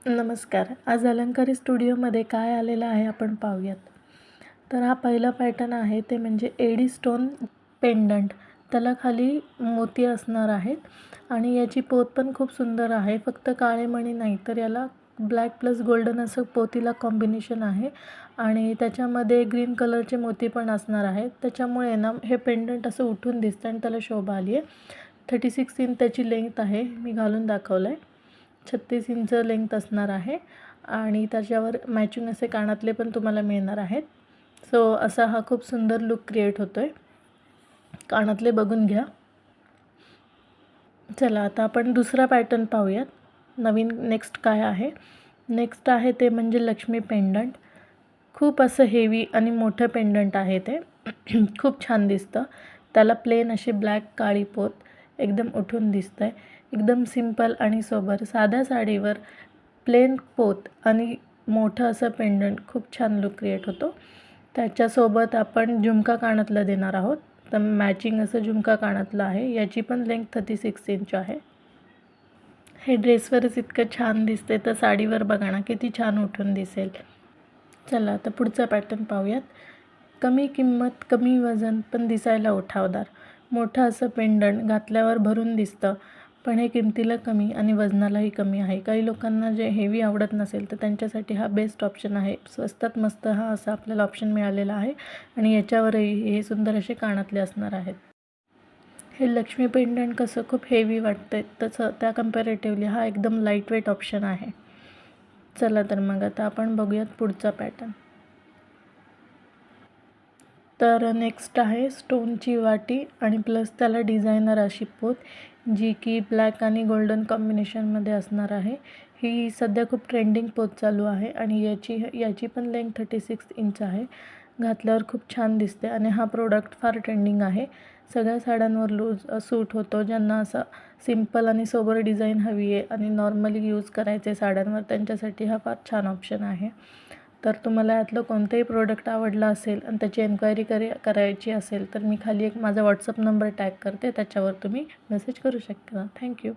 नमस्कार. आज अलंकारी स्टुडिओमध्ये काय आलेलं आहे आपण पाहूयात. तर हा पहिला पॅटर्न आहे ते म्हणजे एडी स्टोन पेंडंट. त्याला खाली मोती असणार आहेत आणि याची पोत पण खूप सुंदर आहे. फक्त काळे मणी नाही तर याला ब्लॅक प्लस गोल्डन असं पोतीला कॉम्बिनेशन आहे आणि त्याच्यामध्ये ग्रीन कलरचे मोती पण असणार आहेत. त्याच्यामुळे ना हे पेंडंट असं उठून दिसतं आणि त्याला शोभा आली आहे. 36 इंच त्याची लेंथ आहे. मी घालून दाखवलं आहे. 36 इंच लेंथ असणार आहे आणि त्याच्यावर मॅचिंग असे कानातले पण तुम्हाला मिळणार आहेत. सो असा हा खूप सुंदर लुक क्रिएट होतो आहे. कानातले बघून घ्या. चला आता आपण दुसरा पॅटर्न पाहूयात. नवीन नेक्स्ट काय आहे. नेक्स्ट आहे ते म्हणजे लक्ष्मी पेंडंट. खूप असं हेवी आणि मोठं पेंडंट आहे ते. खूप छान दिसतं. त्याला प्लेन अशी ब्लॅक काळी पोत एकदम उठून दिसतं आहे. एकदम सिंपल आणि सोबर साध्या साडीवर प्लेन पोत आणि मोठं असं पेंडंट खूप छान लुक क्रिएट होतो. त्याच्यासोबत आपण झुमका कानातलं देणार आहोत. तर मॅचिंग असं झुमका कानातलं आहे. याची पण लेंथ 36 इंच आहे. हे ड्रेसवरच इतकं छान दिसते तर साडीवर बघा ना किती छान उठून दिसेल. चला आता पुढचा पॅटर्न पाहूयात. कमी किंमत कमी वजन पण दिसायला उठावदार. मोठं असं पेंडंट घातल्यावर भरून दिसतं पण हे किमतीला कमी आणि वजनालाही कमी आहे. काही लोकांना जे हेवी आवडत नसेल तर त्यांच्यासाठी हा बेस्ट ऑप्शन आहे. स्वस्तात मस्त हा असा आपल्याला ऑप्शन मिळालेला आहे आणि याच्यावरही हे सुंदर असे कानातले असणार आहेत. हे लक्ष्मी पेंडंट कसं खूप हेवी वाटतंय तसं त्या कम्पॅरेटिव्हली हा एकदम लाईट वेट ऑप्शन आहे. चला तर मग आता आपण बघूयात पुढचा पॅटर्न. तर नेक्स्ट आहे स्टोनची वाटी आणि प्लस त्याला डिझायनर अशी पोत जी की ब्लॅक आणि गोल्डन कॉम्बिनेशनमध्ये असणार आहे. ही सध्या खूप ट्रेंडिंग पोत चालू आहे आणि याची पण लेंथ 36 इंच आहे. घातल्यावर खूप छान दिसते आणि हा प्रोडक्ट फार ट्रेंडिंग आहे. सगळ्या साड्यांवर सूट होतो. ज्यांना असं सिंपल आणि सोबर डिझाईन हवी आहे आणि नॉर्मली यूज करायचे साड्यांवर त्यांच्यासाठी हा फार छान ऑप्शन आहे. तर तुम्हाला यातलं कोणतंही प्रोडक्ट आवडलं असेल आणि त्याची एन्क्वायरी करायची असेल तर मी खाली एक माझा व्हॉट्सअप नंबर टॅग करते. त्याच्यावर तुम्ही मेसेज करू शकता. थँक्यू.